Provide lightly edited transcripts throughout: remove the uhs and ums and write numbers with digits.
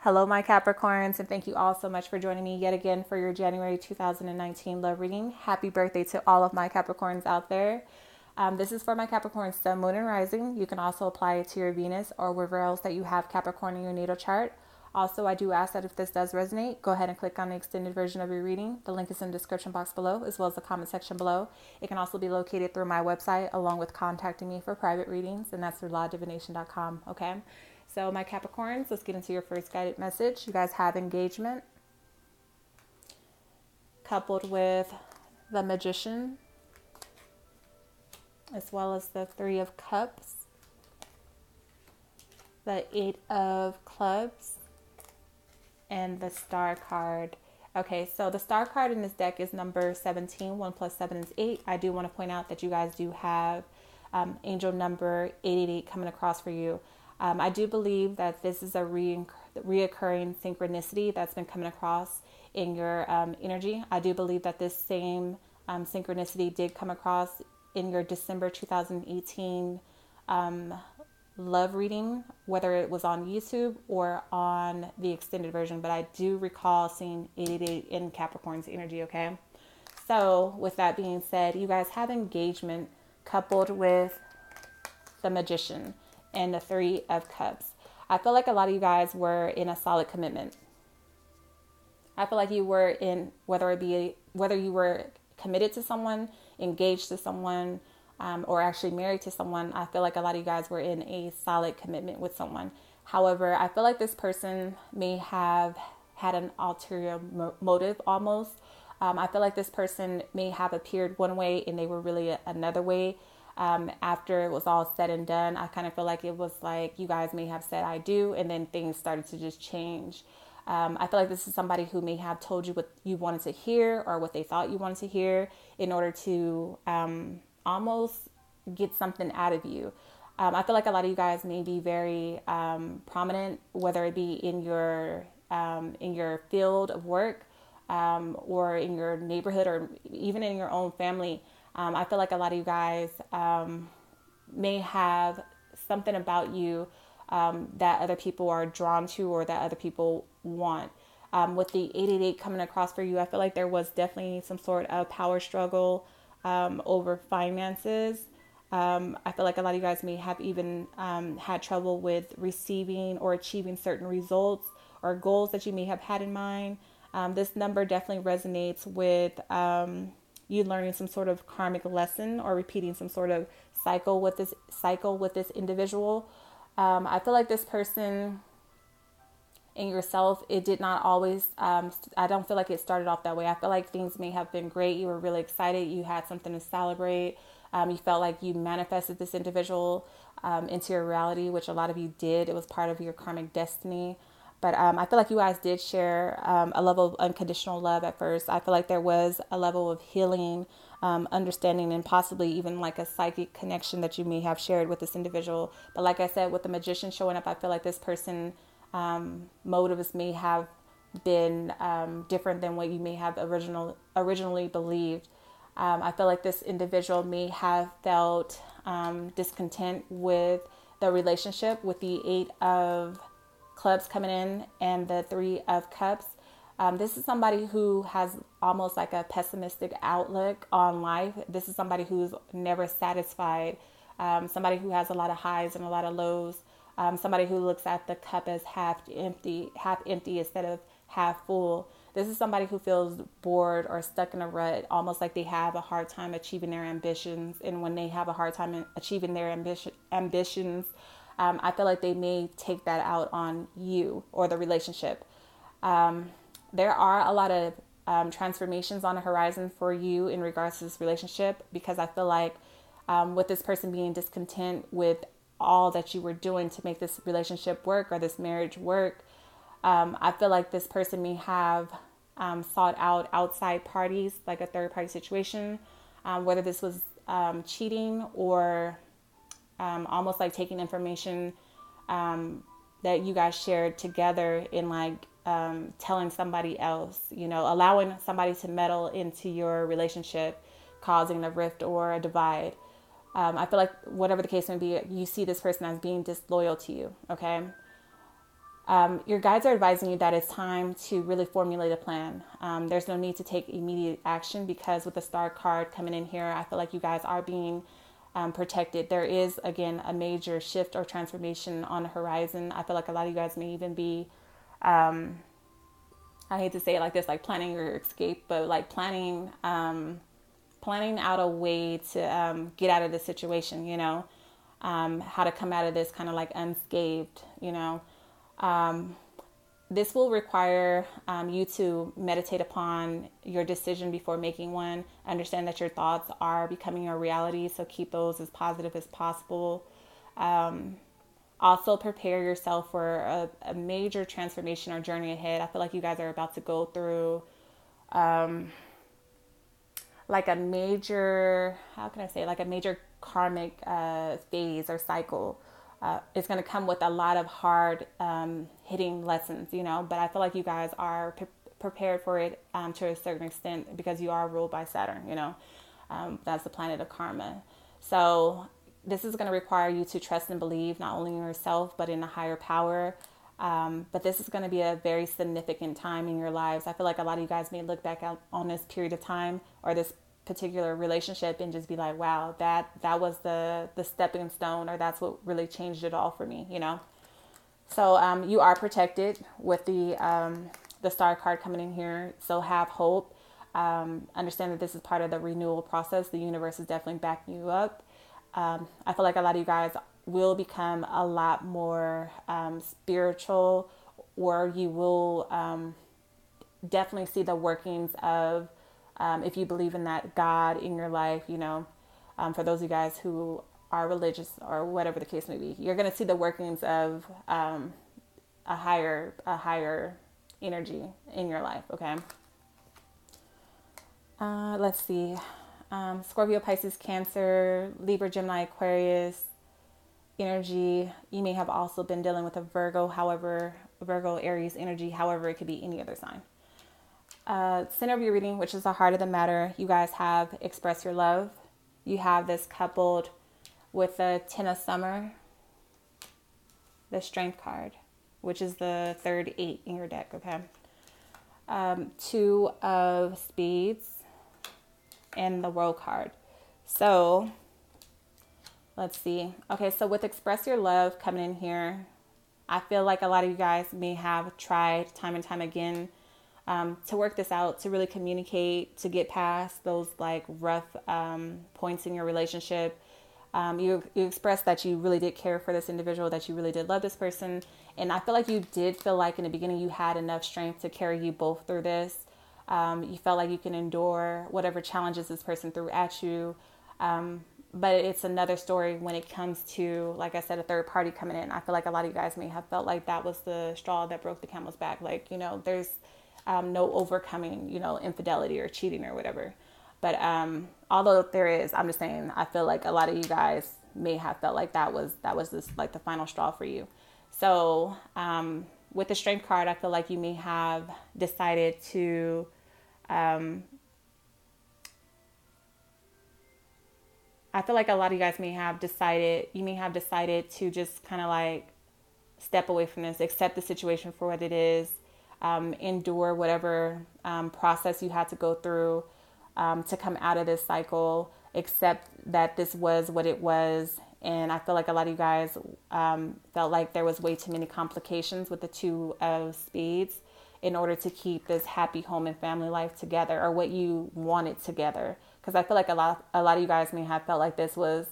Hello, my Capricorns, and thank you all so much for joining me yet again for your January 2019 love reading. Happy birthday to all of my Capricorns out there. This is for my Capricorn Sun, Moon, and Rising. You can also apply it to your Venus or wherever else that you have Capricorn in your natal chart. Also, I do ask that if this does resonate, go ahead and click on the extended version of your reading. The link is in the description box below, as well as the comment section below. It can also be located through my website, along with contacting me for private readings, and that's through Divination.com, okay? So my Capricorns, let's get into your first guided message. You guys have engagement, coupled with the Magician, as well as the Three of Cups, the Eight of Clubs, and the Star card. Okay, so the Star card in this deck is number 17. 1 plus 7 is 8. I do want to point out that you guys do have angel number 888 coming across for you. I do believe that this is a reoccurring synchronicity that's been coming across in your energy. I do believe that this same synchronicity did come across in your December 2018 love reading, whether it was on YouTube or on the extended version. But I do recall seeing 888 in Capricorn's energy, okay? So with that being said, you guys have engagement coupled with the Magician and the Three of Cups. I feel like a lot of you guys were in a solid commitment. I feel like you were in, whether you were committed to someone, engaged to someone, or actually married to someone. I feel like a lot of you guys were in a solid commitment with someone. However, I feel like this person may have had an ulterior motive almost. I feel like this person may have appeared one way and they were really another way. After it was all said and done, I kind of feel like it was like you guys may have said I do, and then things started to just change. I feel like this is somebody who may have told you what you wanted to hear or what they thought you wanted to hear in order to almost get something out of you. I feel like a lot of you guys may be very prominent, whether it be in your field of work or in your neighborhood or even in your own family. I feel like a lot of you guys may have something about you that other people are drawn to or that other people want. With the 888 coming across for you, I feel like there was definitely some sort of power struggle over finances. I feel like a lot of you guys may have even had trouble with receiving or achieving certain results or goals that you may have had in mind. This number definitely resonates with you learning some sort of karmic lesson or repeating some sort of cycle with this individual. I feel like this person and yourself, it did not always, I don't feel like it started off that way. I feel like things may have been great. You were really excited. You had something to celebrate. You felt like you manifested this individual into your reality, which a lot of you did. It was part of your karmic destiny. But I feel like you guys did share a level of unconditional love at first. I feel like there was a level of healing, understanding, and possibly even like a psychic connection that you may have shared with this individual. But like I said, with the Magician showing up, I feel like this person motives may have been different than what you may have originally believed. I feel like this individual may have felt discontent with the relationship with the Eight of Clubs coming in and the Three of Cups. This is somebody who has almost like a pessimistic outlook on life. This is somebody who's never satisfied. Somebody who has a lot of highs and a lot of lows. Somebody who looks at the cup as half empty instead of half full. This is somebody who feels bored or stuck in a rut, almost like they have a hard time achieving their ambitions. And when they have a hard time achieving their ambitions, I feel like they may take that out on you or the relationship. There are a lot of transformations on the horizon for you in regards to this relationship, because I feel like with this person being discontent with all that you were doing to make this relationship work or this marriage work, I feel like this person may have sought out outside parties, like a third party situation, whether this was cheating or almost like taking information that you guys shared together in like telling somebody else, allowing somebody to meddle into your relationship, causing a rift or a divide. I feel like whatever the case may be, you see this person as being disloyal to you. Okay. Your guides are advising you that it's time to really formulate a plan. There's no need to take immediate action because with the star card coming in here, I feel like you guys are being protected. There is, again, a major shift or transformation on the horizon. I feel like a lot of you guys may even be, I hate to say it like this, like planning your escape, but like planning out a way to get out of the situation, you know, how to come out of this kind of like unscathed, you know. This will require you to meditate upon your decision before making one. Understand that your thoughts are becoming your reality, so keep those as positive as possible. Also prepare yourself for a major transformation or journey ahead. I feel like you guys are about to go through like a major, how can I say, like a major karmic phase or cycle. It's going to come with a lot of hard hitting lessons, you know, but I feel like you guys are prepared for it to a certain extent because you are ruled by Saturn, you know, that's the planet of karma. So this is going to require you to trust and believe not only in yourself, but in a higher power. But this is going to be a very significant time in your lives. I feel like a lot of you guys may look back on this period of time or this particular relationship and just be like, wow, that was the stepping stone, or that's what really changed it all for me, you know. So you are protected with the star card coming in here. So have hope. Understand that this is part of the renewal process. The universe is definitely backing you up. I feel like a lot of you guys will become a lot more spiritual, or you will definitely see the workings of, if you believe in that God in your life, you know, for those of you guys who are religious or whatever the case may be, you're going to see the workings of a higher energy in your life. Okay. Let's see. Scorpio, Pisces, Cancer, Libra, Gemini, Aquarius energy. You may have also been dealing with a Virgo, Aries energy. However, it could be any other sign. Center of your reading, which is the heart of the matter, you guys have express your love. You have this coupled with the Ten of Summer, the Strength card, which is the third 8 in your deck. Okay. Two of Spades and the World card. So let's see. Okay, so with express your love coming in here, I feel like a lot of you guys may have tried time and time again to work this out, to really communicate, to get past those like rough points in your relationship. You expressed that you really did care for this individual, that you really did love this person. And I feel like you did feel like in the beginning you had enough strength to carry you both through this. You felt like you can endure whatever challenges this person threw at you. But it's another story when it comes to, like I said, a third party coming in. I feel like a lot of you guys may have felt like that was the straw that broke the camel's back. Like, you know, there's no overcoming, you know, infidelity or cheating or whatever. But although there is, I'm just saying, I feel like a lot of you guys may have felt like that was this like the final straw for you. So with the Strength card, I feel like you may have decided to I feel like a lot of you guys may have decided to just kind of like step away from this, accept the situation for what it is, endure whatever process you had to go through to come out of this cycle, accept that this was what it was. And I feel like a lot of you guys felt like there was way too many complications with the Two of Spades in order to keep this happy home and family life together, or what you wanted together. Because I feel like a lot of you guys may have felt like this was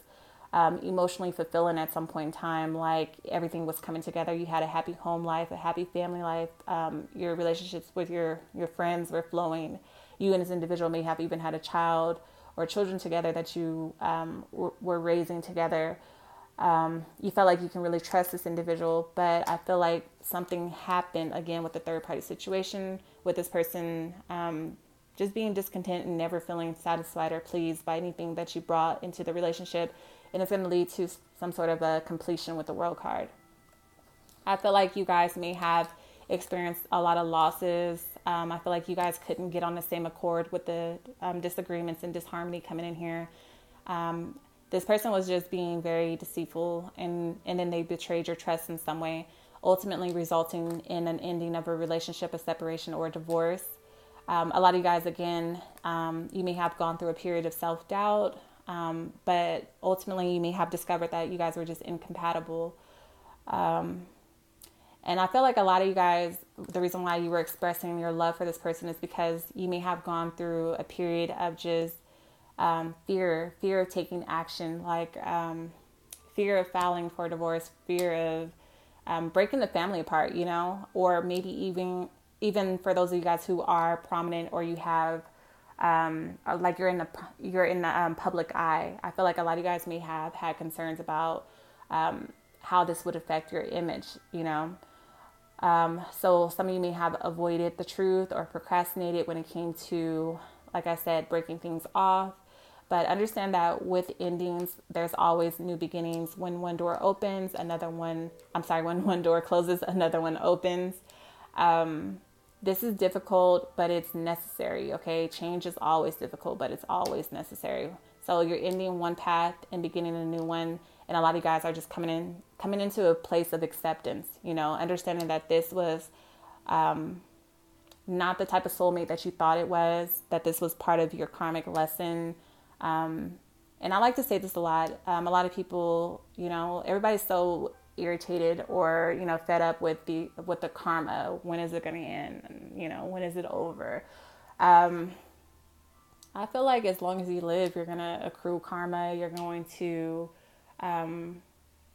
emotionally fulfilling at some point in time, like everything was coming together. You had a happy home life, a happy family life. Your relationships with your friends were flowing. You and this individual may have even had a child or children together that you were raising together. You felt like you can really trust this individual, but I feel like something happened again with the third party situation, with this person just being discontent and never feeling satisfied or pleased by anything that you brought into the relationship. And it's going to lead to some sort of a completion with the World card. I feel like you guys may have experienced a lot of losses. I feel like you guys couldn't get on the same accord with the disagreements and disharmony coming in here. This person was just being very deceitful, and then they betrayed your trust in some way. ultimately resulting in an ending of a relationship, a separation, or a divorce. A lot of you guys, again, you may have gone through a period of self-doubt, but ultimately you may have discovered that you guys were just incompatible. And I feel like a lot of you guys, the reason why you were expressing your love for this person is because you may have gone through a period of just fear of taking action, like fear of filing for divorce, fear of breaking the family apart, you know, or maybe even for those of you guys who are prominent, or you have like you're in the public eye. I feel like a lot of you guys may have had concerns about how this would affect your image, you know. So some of you may have avoided the truth or procrastinated when it came to, like I said, breaking things off. But understand that with endings, there's always new beginnings. When one door opens, when one door closes, another one opens. This is difficult, but it's necessary, okay? Change is always difficult, but it's always necessary. So you're ending one path and beginning a new one. And a lot of you guys are just coming into a place of acceptance, you know, understanding that this was not the type of soulmate that you thought it was, that this was part of your karmic lesson. And I like to say this a lot. A lot of people, you know, everybody's so irritated or, you know, fed up with the karma. When is it going to end? And, you know, when is it over? I feel like as long as you live, you're going to accrue karma. You're going to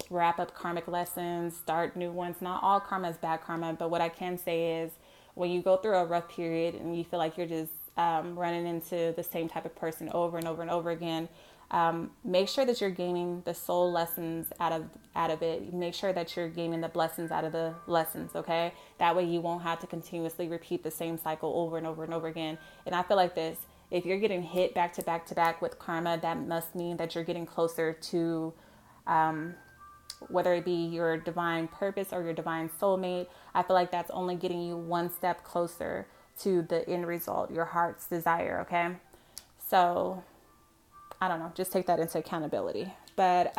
wrap up karmic lessons, start new ones. Not all karma is bad karma, but what I can say is when you go through a rough period and you feel like you're just running into the same type of person over and over and over again, make sure that you're gaining the soul lessons out of it. Make sure that you're gaining the blessings out of the lessons, okay? That way you won't have to continuously repeat the same cycle over and over and over again. And I feel like this, if you're getting hit back to back to back with karma, that must mean that you're getting closer to whether it be your divine purpose or your divine soulmate. I feel like that's only getting you one step closer to the end result, your heart's desire, okay? So, I don't know, just take that into accountability. But,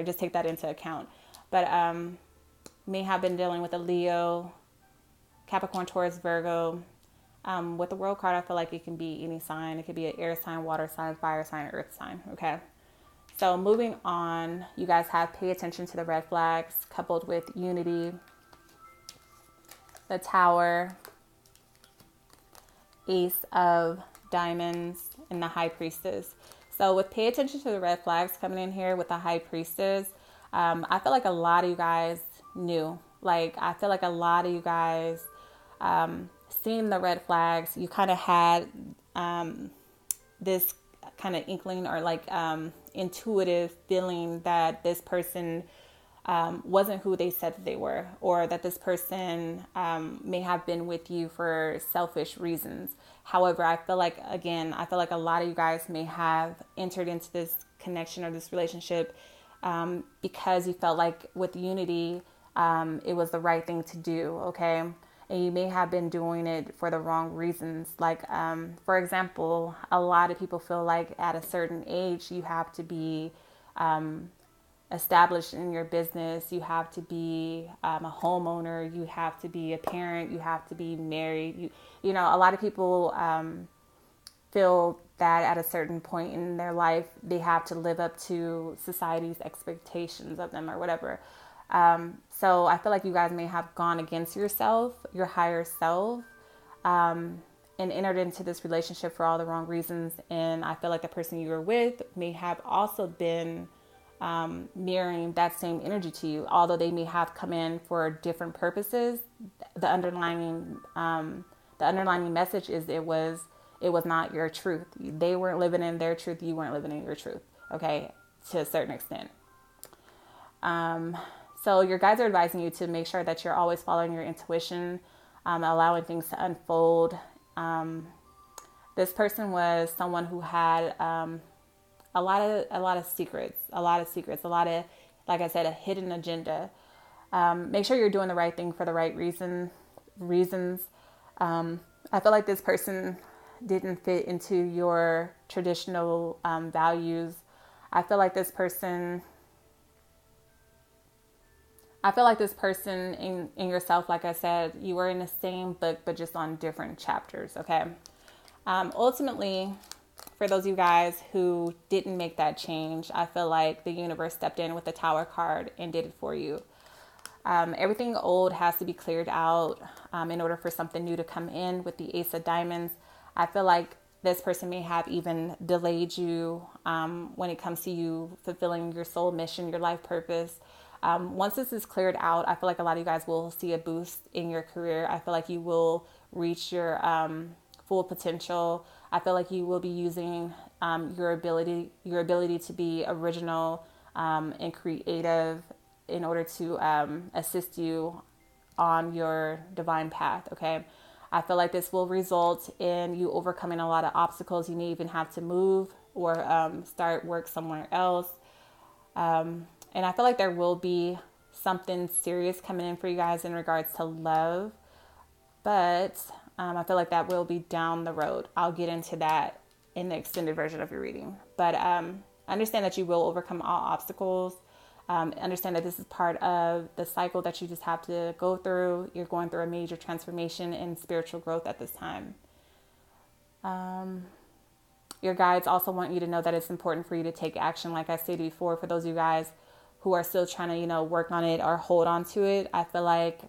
just take that into account. But, may have been dealing with a Leo, Capricorn, Taurus, Virgo. With the World card, I feel like it can be any sign. It could be an air sign, water sign, fire sign, earth sign, okay? So moving on, you guys have pay attention to the red flags coupled with unity, the Tower, Ace of Diamonds, and the High Priestess. So with pay attention to the red flags coming in here with the High Priestess, I feel like a lot of you guys knew. Like, I feel like a lot of you guys seeing the red flags, you kind of had this kind of inkling or like intuitive feeling that this person wasn't who they said that they were, or that this person may have been with you for selfish reasons. However, I feel like a lot of you guys may have entered into this connection or this relationship because you felt like with unity, it was the right thing to do, okay? And you may have been doing it for the wrong reasons. Like, for example, a lot of people feel like at a certain age, you have to be established in your business. You have to be a homeowner. You have to be a parent. You have to be married. You know, a lot of people feel that at a certain point in their life, they have to live up to society's expectations of them or whatever. So I feel like you guys may have gone against yourself, your higher self, and entered into this relationship for all the wrong reasons. And I feel like the person you were with may have also been mirroring that same energy to you. Although they may have come in for different purposes, the underlying message is it was not your truth. They weren't living in their truth. You weren't living in your truth. Okay, to a certain extent. So your guides are advising you to make sure that you're always following your intuition, allowing things to unfold. This person was someone who had a lot of secrets, like I said, a hidden agenda. Make sure you're doing the right thing for the right reasons. I feel like this person didn't fit into your traditional values. I feel like this person I feel like this person in yourself, like I said, you were in the same book, but just on different chapters, okay? Ultimately, for those of you guys who didn't make that change, I feel like the universe stepped in with the Tower card and did it for you. Everything old has to be cleared out in order for something new to come in. With the Ace of Diamonds, I feel like this person may have even delayed you when it comes to you fulfilling your soul mission, your life purpose. Once this is cleared out, I feel like a lot of you guys will see a boost in your career. I feel like you will reach your full potential. I feel like you will be using your ability to be original and creative in order to assist you on your divine path. Okay. I feel like this will result in you overcoming a lot of obstacles. You may even have to move or start work somewhere else. And I feel like there will be something serious coming in for you guys in regards to love. But I feel like that will be down the road. I'll get into that in the extended version of your reading. But understand that you will overcome all obstacles. Understand that this is part of the cycle that you just have to go through. You're going through a major transformation and spiritual growth at this time. Your guides also want you to know that it's important for you to take action. Like I stated before, for those of you guys who are still trying to, work on it or hold on to it, I feel like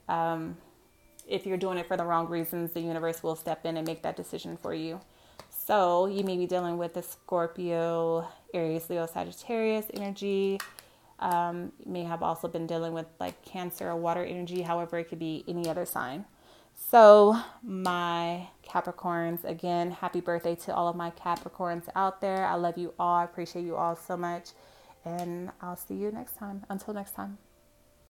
if you're doing it for the wrong reasons, the universe will step in and make that decision for you. So you may be dealing with the Scorpio, Aries, Leo, Sagittarius energy. You may have also been dealing with like Cancer or water energy. However, it could be any other sign. So my Capricorns, again, happy birthday to all of my Capricorns out there. I love you all. I appreciate you all so much. And I'll see you next time. Until next time.